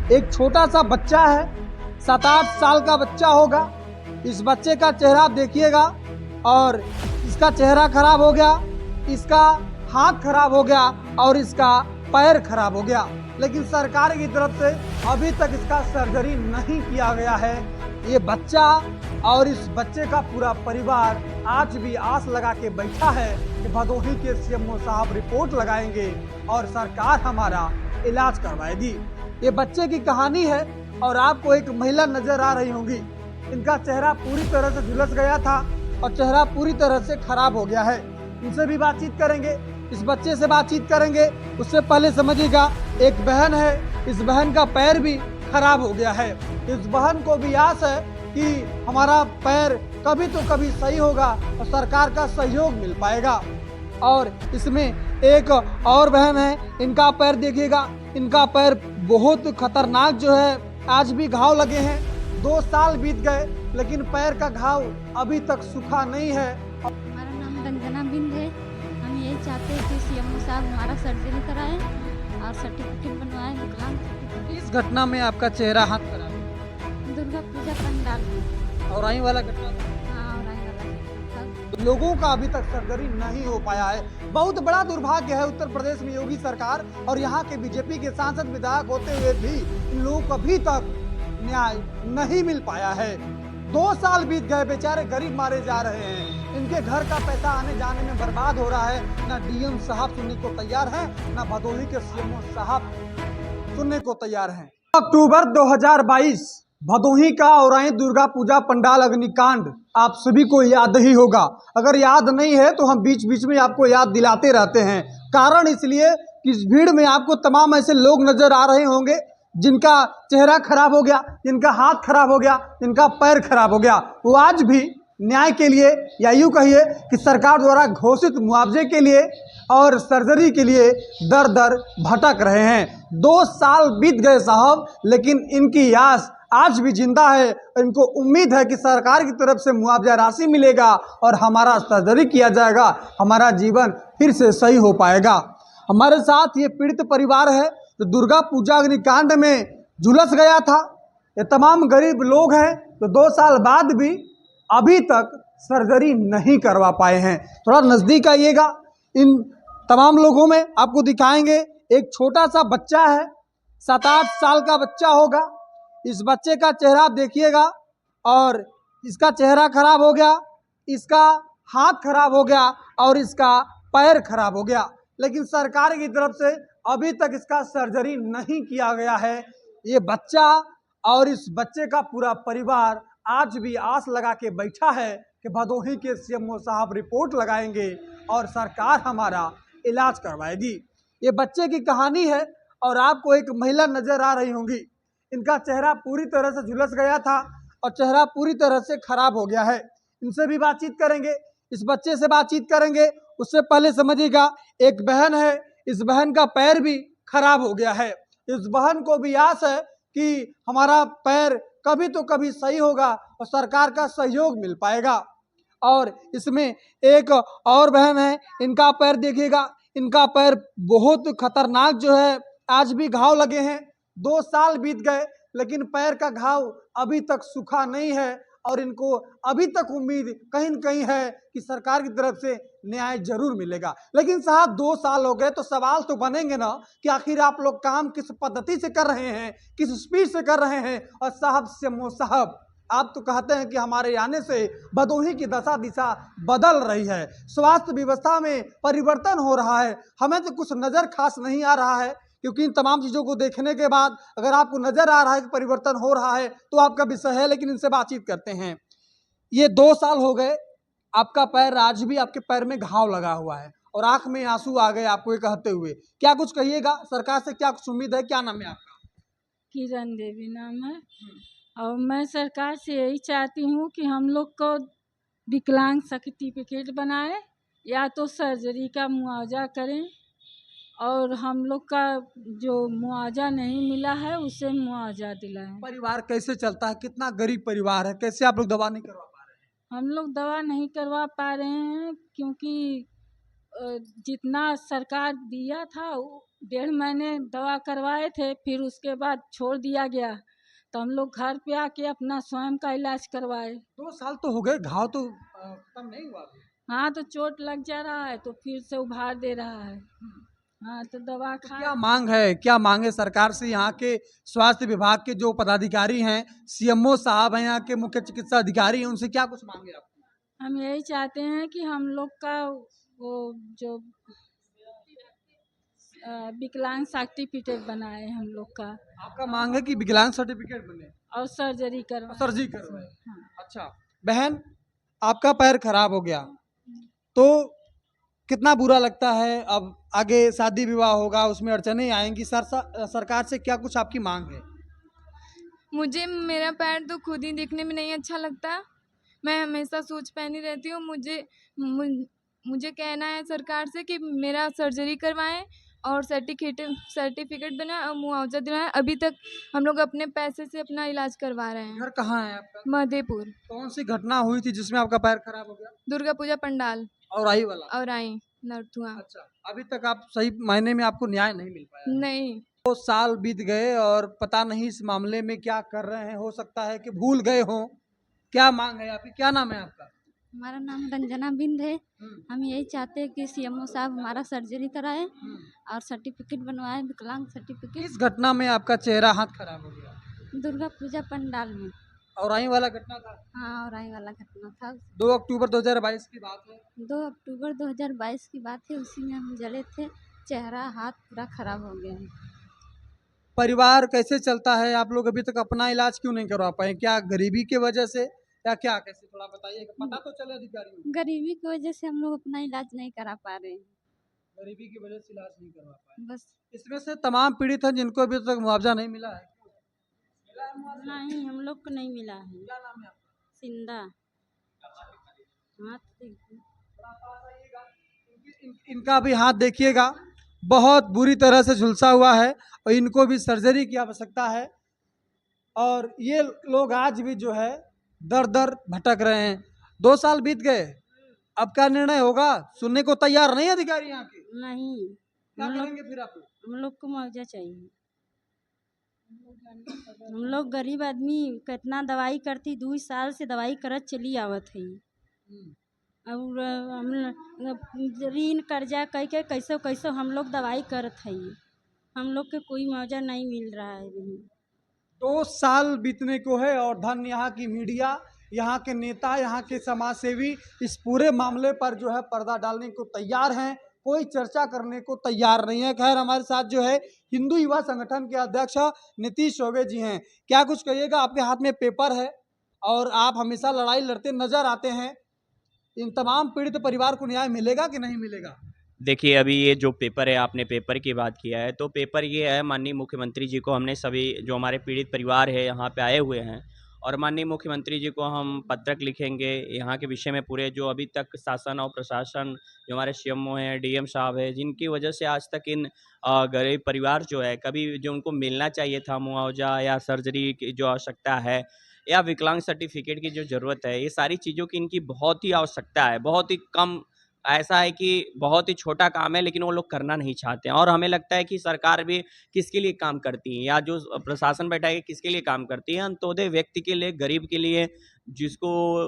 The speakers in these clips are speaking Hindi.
एक छोटा सा बच्चा है, 7-8 साल का बच्चा होगा। इस बच्चे का चेहरा आप देखिएगा और इसका चेहरा खराब हो गया, इसका हाथ खराब हो गया और इसका पैर खराब हो गया। लेकिन सरकार की तरफ से अभी तक इसका सर्जरी नहीं किया गया है। ये बच्चा और इस बच्चे का पूरा परिवार आज भी आस लगा के बैठा है कि भदोही के सीएमओ साहब रिपोर्ट लगाएंगे और सरकार हमारा इलाज करवाएगी। ये बच्चे की कहानी है और आपको एक महिला नजर आ रही होंगी। इनका चेहरा पूरी तरह से झुलस गया था और चेहरा पूरी तरह से खराब हो गया है। इनसे भी बातचीत करेंगे, इस बच्चे से बातचीत करेंगे। उससे पहले समझिएगा, एक बहन है, इस बहन का पैर भी खराब हो गया है। इस बहन को भी आस है कि हमारा पैर कभी तो कभी सही होगा और सरकार का सहयोग मिल पाएगा। और इसमें एक और बहन है, इनका पैर देखिएगा, इनका पैर बहुत खतरनाक जो है, आज भी घाव लगे हैं। 2 साल बीत गए लेकिन पैर का घाव अभी तक सूखा नहीं है। हमारा नाम रंजना बिंद है। हम यही चाहते हैं कि सीएमओ साहब हमारा सर्जरी कराएं और सर्टिफिकेट बनवाएं, विकलांग सर्टिफिकेट। इस घटना में आपका चेहरा हाथ खराब है। दुर्गा पूजा पंडाल में। और आई वाला घटना हाँ, और आने वाला लोगों का अभी तक सर्जरी नहीं हो पाया है। बहुत बड़ा दुर्भाग्य है उत्तर प्रदेश में योगी सरकार और यहाँ के बीजेपी के सांसद विधायक होते हुए भी इन लोगों को अभी तक न्याय नहीं मिल पाया है। 2 साल बीत गए, बेचारे गरीब मारे जा रहे हैं। इनके घर का पैसा आने जाने में बर्बाद हो रहा है। ना डीएम साहब सुनने को तैयार है, ना भदोही के सीएमओ साहब सुनने को तैयार हैं। अक्टूबर 2022 भदोही का औराई दुर्गा पूजा पंडाल अग्निकांड आप सभी को याद ही होगा। अगर याद नहीं है तो हम बीच बीच में आपको याद दिलाते रहते हैं। कारण इसलिए कि इस भीड़ में आपको तमाम ऐसे लोग नजर आ रहे होंगे जिनका चेहरा खराब हो गया, जिनका हाथ खराब हो गया, जिनका पैर खराब हो गया। वो आज भी न्याय के लिए या यूँ कहिए कि सरकार द्वारा घोषित मुआवजे के लिए और सर्जरी के लिए दर दर भटक रहे हैं। 2 साल बीत गए साहब, लेकिन इनकी आस आज भी जिंदा है। इनको उम्मीद है कि सरकार की तरफ से मुआवजा राशि मिलेगा और हमारा सर्जरी किया जाएगा, हमारा जीवन फिर से सही हो पाएगा। हमारे साथ ये पीड़ित परिवार है जो दुर्गा पूजा अग्निकांड में झुलस गया था। ये तमाम गरीब लोग हैं तो 2 साल बाद भी अभी तक सर्जरी नहीं करवा पाए हैं। थोड़ा नज़दीक आइएगा, इन तमाम लोगों में आपको दिखाएंगे। एक छोटा सा बच्चा है, 7-8 साल का बच्चा होगा। इस बच्चे का चेहरा आप देखिएगा और इसका चेहरा खराब हो गया, इसका हाथ खराब हो गया और इसका पैर खराब हो गया। लेकिन सरकार की तरफ से अभी तक इसका सर्जरी नहीं किया गया है। ये बच्चा और इस बच्चे का पूरा परिवार आज भी आस लगा के बैठा है कि भदोही के सीएमओ साहब रिपोर्ट लगाएंगे और सरकार हमारा इलाज करवाएगी। ये बच्चे की कहानी है और आपको एक महिला नजर आ रही होंगी। इनका चेहरा पूरी तरह से झुलस गया था और चेहरा पूरी तरह से खराब हो गया है। इनसे भी बातचीत करेंगे, इस बच्चे से बातचीत करेंगे। उससे पहले समझिएगा, एक बहन है, इस बहन का पैर भी खराब हो गया है। इस बहन को भी आस है कि हमारा पैर कभी तो कभी सही होगा और सरकार का सहयोग मिल पाएगा। और इसमें एक और बहन है, इनका पैर देखिएगा, इनका पैर बहुत खतरनाक जो है, आज भी घाव लगे हैं। 2 साल बीत गए लेकिन पैर का घाव अभी तक सूखा नहीं है और इनको अभी तक उम्मीद कहीं न कहीं है कि सरकार की तरफ से न्याय जरूर मिलेगा। लेकिन साहब 2 साल हो गए तो सवाल तो बनेंगे ना कि आखिर आप लोग काम किस पद्धति से कर रहे हैं, किस स्पीड से कर रहे हैं। और साहब सीएमओ साहब, आप तो कहते हैं कि हमारे आने से भदोही की दशा दिशा बदल रही है, स्वास्थ्य व्यवस्था में परिवर्तन हो रहा है। हमें तो कुछ नज़र खास नहीं आ रहा है, क्योंकि इन तमाम चीज़ों को देखने के बाद अगर आपको नज़र आ रहा है कि परिवर्तन हो रहा है तो आपका विषय है। लेकिन इनसे बातचीत करते हैं। ये 2 साल हो गए, आपका पैर आज भी आपके पैर में घाव लगा हुआ है और आंख में आंसू आ गए आपको ये कहते हुए। क्या कुछ कहिएगा, सरकार से क्या कुछ उम्मीद है? क्या नाम है आपका? किरण देवी नाम है। और मैं सरकार से यही चाहती हूँ कि हम लोग को विकलांग सर्टिफिकेट बनाए या तो सर्जरी का मुआवजा करें और हम लोग का जो मुआवजा नहीं मिला है उसे मुआवजा दिलाएं। परिवार कैसे चलता है? कितना गरीब परिवार है, कैसे आप लोग दवा नहीं करवा पा रहे हैं? हम लोग दवा नहीं करवा पा रहे हैं क्योंकि जितना सरकार दिया था 1.5 महीने दवा करवाए थे, फिर उसके बाद छोड़ दिया गया, तो हम लोग घर पे आके अपना स्वयं का इलाज करवाए। 2 साल तो हो गए, घाव तो खत्म नहीं हुआ अभी। हाँ, तो चोट लग जा रहा है तो फिर से उभार दे रहा है। हाँ, तो दवा तो खा क्या मांग है, क्या मांगे सरकार से? यहाँ के स्वास्थ्य विभाग के जो पदाधिकारी हैं, सीएमओ साहब हैं, यहाँ के मुख्य चिकित्सा अधिकारी हैं, उनसे क्या कुछ मांगे आप? हम यही चाहते हैं कि हम लोग का वो जो विकलांग सर्टिफिकेट बनाए हम लोग का, आपका मांग है कि विकलांग सर्टिफिकेट बने और सर्जरी और करवाए। सर्जरी करवाए। हाँ। अच्छा बहन, आपका पैर खराब हो गया तो कितना बुरा लगता है? अब आगे शादी विवाह होगा, उसमें अड़चने आएंगी। सरकार से क्या कुछ आपकी मांग है? मुझे मेरा पैर तो खुद ही दिखने में नहीं अच्छा लगता। मैं हमेशा शूज पहनी रहती हूँ। मुझे कहना है सरकार से कि मेरा सर्जरी करवाएं और सर्टिफिकेट बनाएं और मुआवजा दिलाएं। अभी तक हम लोग अपने पैसे से अपना इलाज करवा रहे हैं। घर कहाँ है आपका? मधेपुर, कौन सी घटना हुई थी जिसमें आपका पैर खराब हो गया? दुर्गा पूजा पंडाल और आई वाला? और आई नरथुआ। अच्छा, अभी तक आप सही मायने में आपको न्याय नहीं मिल पाया है। नहीं, 2 साल बीत गए और पता नहीं इस मामले में क्या कर रहे हैं। हो सकता है कि भूल गए हों। क्या मांग है आपकी? क्या नाम है आपका? हमारा नाम रंजना बिंद है। हम यही चाहते हैं कि सीएमओ साहब हमारा सर्जरी कराए और सर्टिफिकेट बनवाए, विकलांग सर्टिफिकेट। इस घटना में आपका चेहरा हाथ खराब हो गया। दुर्गा पूजा पंडाल में। और आई वाला घटना था हाँ, और आई वाला घटना था 2 अक्टूबर 2022 की बात है। 2 अक्टूबर 2022 की बात है। उसी में हम जले थे, चेहरा हाथ पूरा खराब हो गया है। परिवार कैसे चलता है? आप लोग अभी तक अपना इलाज क्यों नहीं करवा पाए? क्या गरीबी की वजह से या क्या? कैसे थोड़ा बताइए, पता तो चले अधिकारियों को। गरीबी की वजह से हम लोग अपना इलाज नहीं करा पा रहे हैं। गरीबी की वजह से इलाज नहीं करवा पाए। बस इसमें से तमाम पीड़ित हैं जिनको अभी तक मुआवजा नहीं मिला है। मिला है मुआवजा? नहीं, हम लोग को नहीं मिला है। क्या नाम है आपका? सिंदा। हाँ, तो देखिए। इनका भी हाथ देखिएगा, बहुत बुरी तरह से झुलसा हुआ है और इनको भी सर्जरी की आवश्यकता है। और ये लोग आज भी जो है दर दर भटक रहे हैं। 2 साल बीत गए, अब क्या निर्णय होगा? सुनने को तैयार नहीं अधिकारी यहाँ के। नहीं, क्या करेंगे फिर आप? हम लोग को मुआवजा चाहिए। हम लोग गरीब आदमी कितना दवाई करती, 2 साल से दवाई करत चली आवत है। और हम ऋण कर्जा कई के कैसो कैसो हम लोग दवाई करत है। हम लोग के कोई मुआवजा नहीं मिल रहा है अभी। 2 साल बीतने को है और धन यहाँ की मीडिया, यहाँ के नेता, यहाँ के समाज सेवी इस पूरे मामले पर जो है पर्दा डालने को तैयार हैं, कोई चर्चा करने को तैयार नहीं है। खैर, हमारे साथ जो है हिंदू युवा संगठन के अध्यक्ष नीतीश चौबे जी हैं। क्या कुछ कहिएगा? आपके हाथ में पेपर है और आप हमेशा लड़ाई लड़ते नजर आते हैं। इन तमाम पीड़ित परिवार को न्याय मिलेगा कि नहीं मिलेगा? देखिए, अभी ये जो पेपर है, आपने पेपर की बात किया है, तो पेपर ये है, माननीय मुख्यमंत्री जी को हमने सभी जो हमारे पीड़ित परिवार है यहाँ पे आए हुए हैं, और माननीय मुख्यमंत्री जी को हम पत्रक लिखेंगे यहाँ के विषय में। पूरे जो अभी तक शासन और प्रशासन, जो हमारे सीएमओ हैं, डीएम साहब है, जिनकी वजह से आज तक इन गरीब परिवार जो है, कभी जो उनको मिलना चाहिए था मुआवजा या सर्जरी की जो आवश्यकता है या विकलांग सर्टिफिकेट की जो ज़रूरत है, ये सारी चीज़ों की इनकी बहुत ही आवश्यकता है। बहुत ही कम, ऐसा है कि बहुत ही छोटा काम है, लेकिन वो लोग करना नहीं चाहते हैं। और हमें लगता है कि सरकार भी किसके लिए काम करती है, या जो प्रशासन बैठा है किसके लिए काम करती है? अंत्योदय व्यक्ति के लिए, गरीब के लिए, जिसको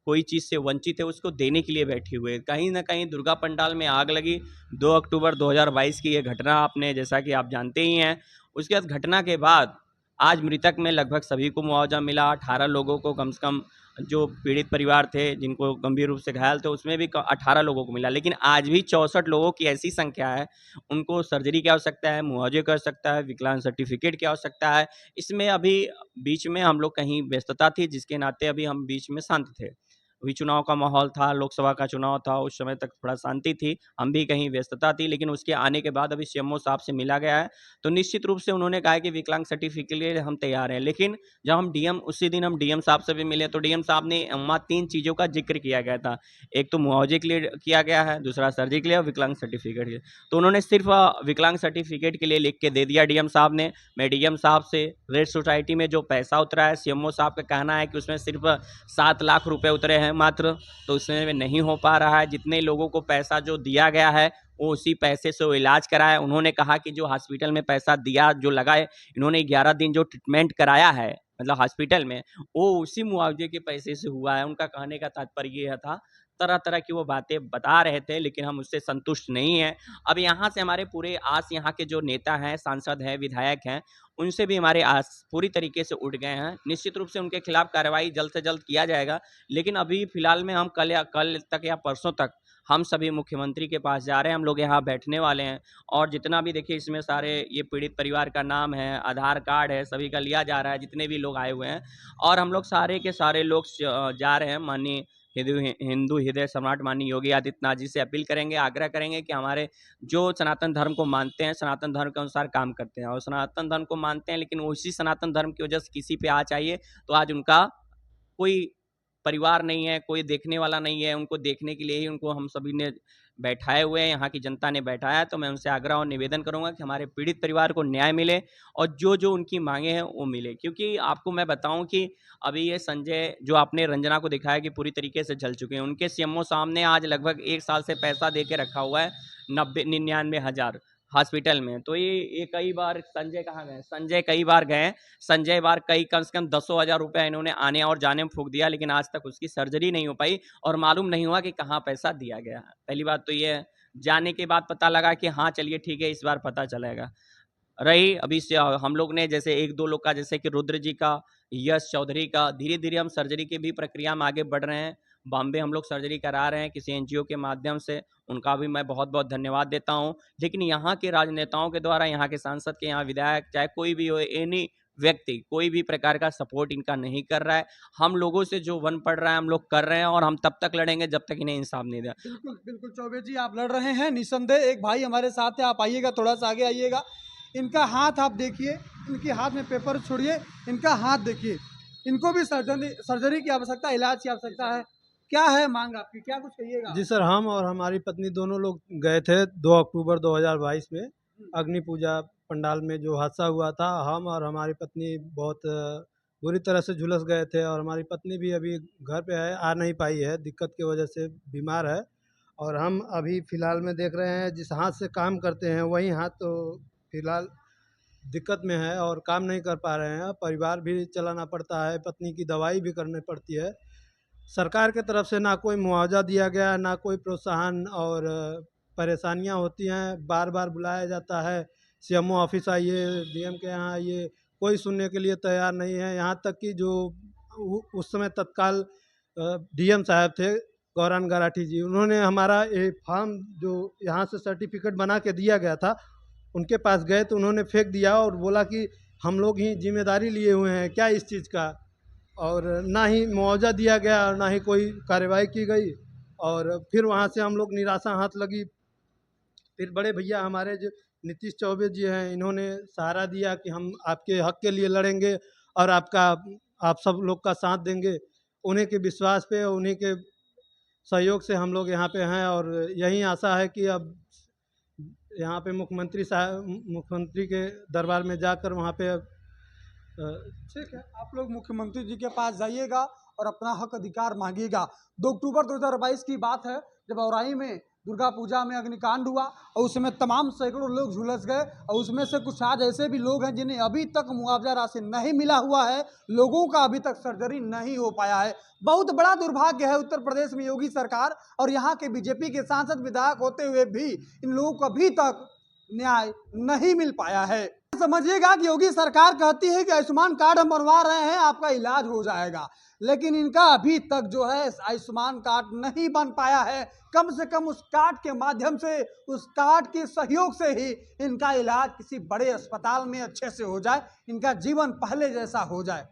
कोई चीज़ से वंचित है, उसको देने के लिए बैठी हुई है। कहीं ना कहीं दुर्गा पंडाल में आग लगी 2 अक्टूबर 2022 की ये घटना, आपने जैसा कि आप जानते ही हैं। उसके बाद घटना के बाद आज मृतक में लगभग सभी को मुआवजा मिला। 18 लोगों को कम से कम, जो पीड़ित परिवार थे जिनको गंभीर रूप से घायल थे, उसमें भी 18 लोगों को मिला। लेकिन आज भी 64 लोगों की ऐसी संख्या है, उनको सर्जरी की आवश्यकता है, मुआवजे की आवश्यकता है, विकलांग सर्टिफिकेट की आवश्यकता है। इसमें अभी बीच में हम लोग कहीं व्यस्तता थी, जिसके नाते अभी हम बीच में शांत थे। अभी चुनाव का माहौल था, लोकसभा का चुनाव था, उस समय तक थोड़ा शांति थी, हम भी कहीं व्यस्तता थी। लेकिन उसके आने के बाद अभी सीएमओ साहब से मिला गया है, तो निश्चित रूप से उन्होंने कहा कि विकलांग सर्टिफिकेट के लिए हम तैयार हैं। लेकिन जब हम उसी दिन हम डीएम साहब से भी मिले, तो डीएम साहब ने वहाँ 3 चीज़ों का जिक्र किया गया था। एक तो मुआवजे के लिए किया गया है, दूसरा सर्जरी के लिए और विकलांग सर्टिफिकेट के लिए। तो उन्होंने सिर्फ विकलांग सर्टिफिकेट के लिए लिख के दे दिया डीएम साहब ने। मैं डीएम साहब से रेड सोसाइटी में जो पैसा उतरा है, सीएमओ साहब का कहना है कि उसमें सिर्फ 7 लाख रुपए उतरे हैं हैं मात्र, तो उसमें नहीं हो पा रहा है। जितने लोगों को पैसा जो दिया गया है वो उसी पैसे से वो इलाज कराया। उन्होंने कहा कि जो हॉस्पिटल में पैसा दिया जो लगा है, इन्होंने 11 दिन जो ट्रीटमेंट कराया है मतलब हॉस्पिटल में, वो उसी मुआवजे के पैसे से हुआ है। उनका कहने का तात्पर्य यह था। तरह तरह की वो बातें बता रहे थे, लेकिन हम उससे संतुष्ट नहीं हैं। अब यहाँ से हमारे पूरे आस, यहाँ के जो नेता हैं, सांसद हैं, विधायक हैं, उनसे भी हमारे आस पूरी तरीके से उठ गए हैं। निश्चित रूप से उनके खिलाफ कार्रवाई जल्द से जल्द किया जाएगा, लेकिन अभी फिलहाल में हम कल तक या परसों तक हम सभी मुख्यमंत्री के पास जा रहे हैं। हम लोग यहाँ बैठने वाले हैं, और जितना भी देखिए इसमें सारे ये पीड़ित परिवार का नाम है, आधार कार्ड है, सभी का लिया जा रहा है, जितने भी लोग आए हुए हैं। और हम लोग सारे के सारे लोग जा रहे हैं माननीय हिंदू हृदय सम्राट माननीय योगी आदित्यनाथ जी से अपील करेंगे, आग्रह करेंगे कि हमारे जो सनातन धर्म को मानते हैं, सनातन धर्म के अनुसार काम करते हैं, और सनातन धर्म को मानते हैं, लेकिन उसी सनातन धर्म की वजह से किसी पे आ चाहिए तो आज उनका कोई परिवार नहीं है, कोई देखने वाला नहीं है। उनको देखने के लिए ही उनको हम सभी ने बैठाए हुए हैं, यहाँ की जनता ने बैठाया है। तो मैं उनसे आग्रह और निवेदन करूँगा कि हमारे पीड़ित परिवार को न्याय मिले और जो उनकी मांगे हैं वो मिले। क्योंकि आपको मैं बताऊं कि अभी ये संजय जो आपने रंजना को दिखाया कि पूरी तरीके से जल चुके हैं, उनके सीएमओ सामने आज लगभग 1 साल से पैसा दे के रखा हुआ है 99,000 हॉस्पिटल में। तो ये कई बार संजय कहाँ गए? संजय कई बार गए, संजय बार कई कम से कम 10,000 रुपये इन्होंने आने और जाने में फूंक दिया, लेकिन आज तक उसकी सर्जरी नहीं हो पाई और मालूम नहीं हुआ कि कहाँ पैसा दिया गया है। पहली बात तो ये है। जाने के बाद पता लगा कि हाँ चलिए ठीक है, इस बार पता चलेगा। रही अभी से हम लोग ने जैसे 1-2 लोग का, जैसे कि रुद्र जी का, यश चौधरी का, धीरे धीरे हम सर्जरी की भी प्रक्रिया में आगे बढ़ रहे हैं। बॉम्बे हम लोग सर्जरी करा रहे हैं किसी एनजीओ के माध्यम से, उनका भी मैं बहुत बहुत धन्यवाद देता हूं। लेकिन यहाँ के राजनेताओं के द्वारा, यहाँ के सांसद के, यहाँ विधायक, चाहे कोई भी हो, एनी व्यक्ति कोई भी प्रकार का सपोर्ट इनका नहीं कर रहा है। हम लोगों से जो वन पड़ रहा है हम लोग कर रहे हैं, और हम तब तक लड़ेंगे जब तक इन्हें इंसाफ नहीं दिया। बिल्कुल बिल्कुल चौबे जी, आप लड़ रहे हैं निसंदेह। एक भाई हमारे साथ है, आप आइएगा, थोड़ा सा आगे आइएगा। इनका हाथ आप देखिए, इनके हाथ में पेपर छोड़िए, इनका हाथ देखिए। इनको भी सर्जरी की आवश्यकता, इलाज की आवश्यकता है। क्या है मांग आपकी, क्या कुछ कहिएगा? जी सर, हम और हमारी पत्नी दोनों लोग गए थे 2 अक्टूबर 2022 में अग्नि पूजा पंडाल में जो हादसा हुआ था। हम और हमारी पत्नी बहुत बुरी तरह से झुलस गए थे, और हमारी पत्नी भी अभी घर पे है, आ नहीं पाई है, दिक्कत की वजह से बीमार है। और हम अभी फ़िलहाल में देख रहे हैं, जिस हाथ से काम करते हैं वही हाथ तो फ़िलहाल दिक्कत में है और काम नहीं कर पा रहे हैं। परिवार भी चलाना पड़ता है, पत्नी की दवाई भी करनी पड़ती है। सरकार की तरफ से ना कोई मुआवजा दिया गया, ना कोई प्रोत्साहन, और परेशानियां होती हैं। बार बार बुलाया जाता है, सीएमओ ऑफिस आइए, डीएम के यहाँ आइए, कोई सुनने के लिए तैयार नहीं है। यहाँ तक कि जो उस समय तत्काल डीएम साहब थे गौरान गराठी जी, उन्होंने हमारा ये फॉर्म जो यहाँ से सर्टिफिकेट बना के दिया गया था, उनके पास गए तो उन्होंने फेंक दिया और बोला कि हम लोग ही जिम्मेदारी लिए हुए हैं क्या इस चीज़ का। और ना ही मुआवजा दिया गया और ना ही कोई कार्रवाई की गई। और फिर वहाँ से हम लोग निराशा हाथ लगी। फिर बड़े भैया हमारे जो नीतीश चौबे जी हैं, इन्होंने सहारा दिया कि हम आपके हक के लिए लड़ेंगे और आप सब लोग का साथ देंगे। उन्हीं के विश्वास पे, उन्हीं के सहयोग से हम लोग यहाँ पे हैं, और यही आशा है कि अब यहाँ पे मुख्यमंत्री के दरबार में जाकर वहाँ पे ठीक है, आप लोग मुख्यमंत्री जी के पास जाइएगा और अपना हक अधिकार मांगिएगा। 2 अक्टूबर 2022 की बात है, जब औराई में दुर्गा पूजा में अग्निकांड हुआ और उसमें तमाम सैकड़ों लोग झुलस गए, और उसमें से कुछ आज ऐसे भी लोग हैं जिन्हें अभी तक मुआवजा राशि नहीं मिला हुआ है। लोगों का अभी तक सर्जरी नहीं हो पाया है। बहुत बड़ा दुर्भाग्य है उत्तर प्रदेश में योगी सरकार और यहाँ के बीजेपी के सांसद विधायक होते हुए भी इन लोगों को अभी तक न्याय नहीं मिल पाया है। समझिएगा कि योगी सरकार कहती है कि आयुष्मान कार्ड हम बनवा रहे हैं, आपका इलाज हो जाएगा, लेकिन इनका अभी तक जो है आयुष्मान कार्ड नहीं बन पाया है। कम से कम उस कार्ड के माध्यम से, उस कार्ड के सहयोग से ही इनका इलाज किसी बड़े अस्पताल में अच्छे से हो जाए, इनका जीवन पहले जैसा हो जाए।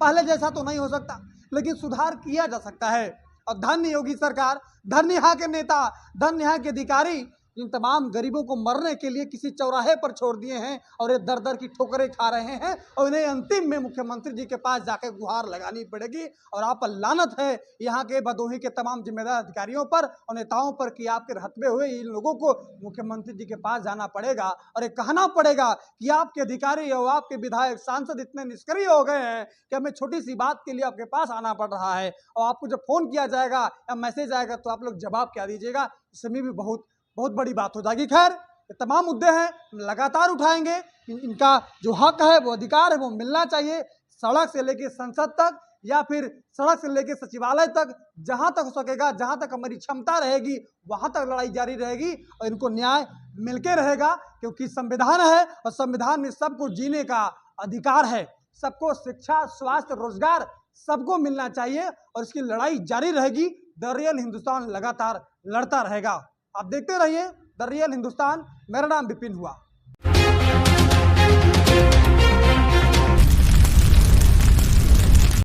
पहले जैसा तो नहीं हो सकता, लेकिन सुधार किया जा सकता है। और धन्य योगी सरकार, धन्य यहाँ के नेता, धन्य यहाँ के अधिकारी इन तमाम गरीबों को मरने के लिए किसी चौराहे पर छोड़ दिए हैं और ये दर दर की ठोकरें खा रहे हैं और इन्हें अंतिम में मुख्यमंत्री जी के पास जाके गुहार लगानी पड़ेगी। और आप पर लानत है यहाँ के भदोही के तमाम जिम्मेदार अधिकारियों पर और नेताओं पर कि आपके रहते हुए इन लोगों को मुख्यमंत्री जी के पास जाना पड़ेगा और ये कहना पड़ेगा कि आपके अधिकारी और आपके विधायक सांसद इतने निष्क्रिय हो गए हैं कि हमें छोटी सी बात के लिए आपके पास आना पड़ रहा है और आपको जब फोन किया जाएगा या मैसेज आएगा तो आप लोग जवाब क्या दीजिएगा, इसमें भी बहुत बड़ी बात हो जाएगी। खैर, ये तमाम मुद्दे हैं, लगातार उठाएंगे। इनका जो हक है, वो अधिकार है, वो मिलना चाहिए। सड़क से लेकर संसद तक या फिर सड़क से लेकर सचिवालय तक, जहां तक हो सकेगा, जहां तक हमारी क्षमता रहेगी, वहां तक लड़ाई जारी रहेगी और इनको न्याय मिलके रहेगा, क्योंकि संविधान है और संविधान में सबको जीने का अधिकार है। सबको शिक्षा, स्वास्थ्य, रोजगार सबको मिलना चाहिए और इसकी लड़ाई जारी रहेगी। द रियल हिंदुस्तान लगातार लड़ता रहेगा। आप देखते रहिए द रियल हिंदुस्तान। मेरा नाम विपिन हुआ।